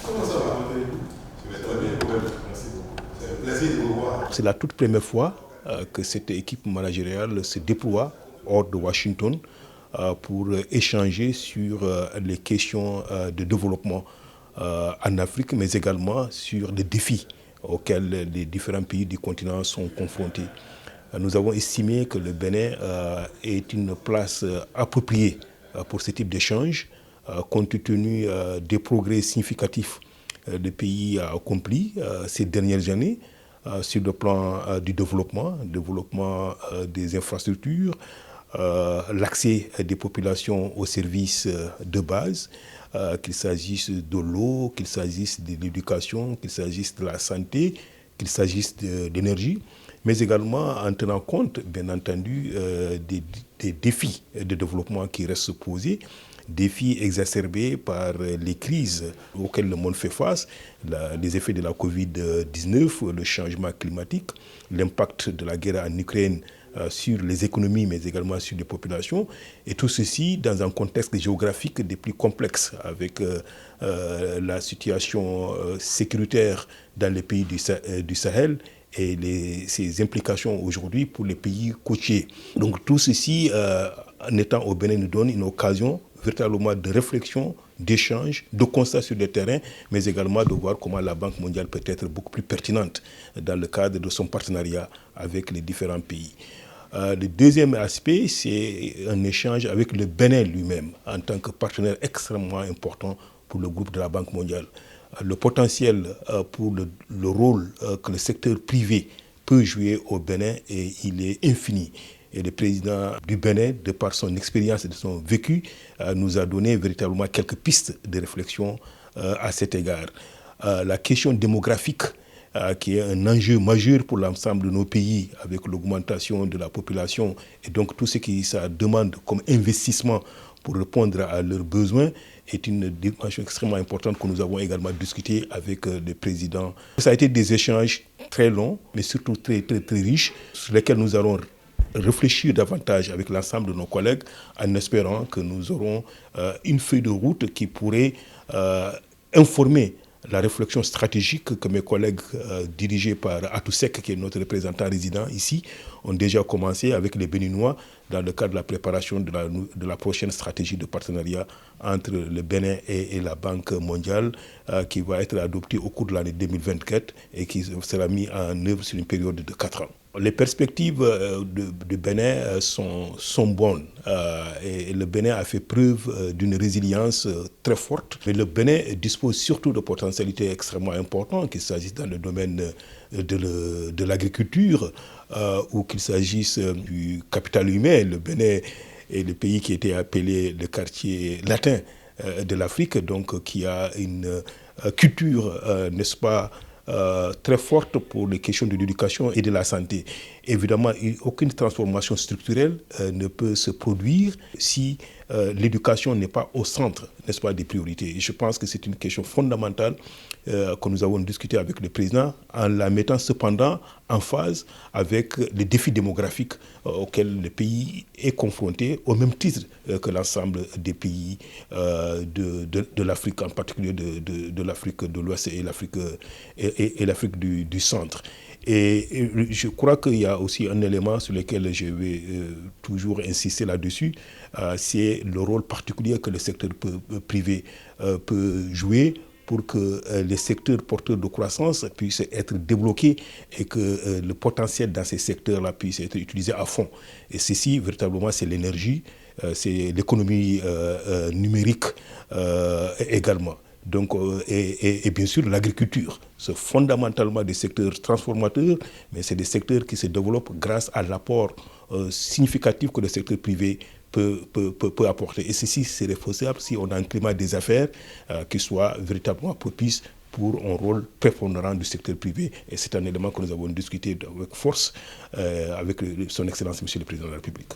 Comment ça va? Je vais très bien. Merci beaucoup. C'est un plaisir de vous voir. C'est la toute première fois que cette équipe managériale se déploie hors de Washington pour échanger sur les questions de développement en Afrique, mais également sur les défis auxquels les différents pays du continent sont confrontés. Nous avons estimé que le Bénin est une place appropriée pour ce type d'échange, compte tenu des progrès significatifs le pays a accompli ces dernières années sur le plan du développement des infrastructures, l'accès des populations aux services de base, qu'il s'agisse de l'eau, qu'il s'agisse de l'éducation, qu'il s'agisse de la santé, qu'il s'agisse d'énergie, mais également en tenant compte, bien entendu, des défis de développement qui restent posés, défis exacerbés par les crises auxquelles le monde fait face, les effets de la Covid-19, le changement climatique, l'impact de la guerre en Ukraine sur les économies, mais également sur les populations, et tout ceci dans un contexte géographique des plus complexes, avec la situation sécuritaire dans les pays du Sahel, et ses implications aujourd'hui pour les pays côtiers. Donc tout ceci, en étant au Bénin, nous donne une occasion véritablement de réflexion, d'échange, de constat sur le terrain, mais également de voir comment la Banque mondiale peut être beaucoup plus pertinente dans le cadre de son partenariat avec les différents pays. Le deuxième aspect, c'est un échange avec le Bénin lui-même, en tant que partenaire extrêmement important pour le groupe de la Banque mondiale. Le potentiel pour le rôle que le secteur privé peut jouer au Bénin, il est infini. Et le président du Bénin, de par son expérience et de son vécu, nous a donné véritablement quelques pistes de réflexion à cet égard. La question démographique, qui est un enjeu majeur pour l'ensemble de nos pays, avec l'augmentation de la population et donc tout ce qui ça demande comme investissement pour répondre à leurs besoins, est une dimension extrêmement importante que nous avons également discuté avec le président. Ça a été des échanges très longs, mais surtout très riches, sur lesquels nous allons réfléchir davantage avec l'ensemble de nos collègues, en espérant que nous aurons une feuille de route qui pourrait informer la réflexion stratégique que mes collègues dirigés par Atousek, qui est notre représentant résident ici, ont déjà commencé avec les Béninois dans le cadre de la préparation de la prochaine stratégie de partenariat entre le Bénin et la Banque mondiale, qui va être adoptée au cours de l'année 2024 et qui sera mise en œuvre sur une période de 4 ans. Les perspectives de Bénin sont bonnes et le Bénin a fait preuve d'une résilience très forte. Mais le Bénin dispose surtout de potentialités extrêmement importantes, qu'il s'agisse dans le domaine de l'agriculture ou qu'il s'agisse du capital humain. Le Bénin est le pays qui était appelé le quartier latin de l'Afrique, donc qui a une culture, n'est-ce pas, très forte pour les questions de l'éducation et de la santé. Évidemment, aucune transformation structurelle ne peut se produire si l'éducation n'est pas au centre, n'est-ce pas, des priorités. Et je pense que c'est une question fondamentale que nous avons discuté avec le président, en la mettant cependant en phase avec les défis démographiques auxquels le pays est confronté, au même titre que l'ensemble des pays de l'Afrique, en particulier de l'Afrique de l'Ouest et l'Afrique du Centre. Et je crois qu'il y a aussi un élément sur lequel je vais toujours insister là-dessus, c'est le rôle particulier que le secteur privé peut jouer pour que les secteurs porteurs de croissance puissent être débloqués et que le potentiel dans ces secteurs-là puisse être utilisé à fond. Et ceci, véritablement, c'est l'énergie, c'est l'économie numérique également. Donc, et bien sûr, l'agriculture. C'est fondamentalement des secteurs transformateurs, mais c'est des secteurs qui se développent grâce à l'apport significatif que le secteur privé peut apporter. Et ceci, c'est faisable si on a un climat des affaires qui soit véritablement propice pour un rôle prépondérant du secteur privé. Et c'est un élément que nous avons discuté avec force avec son Excellence, Monsieur le Président de la République.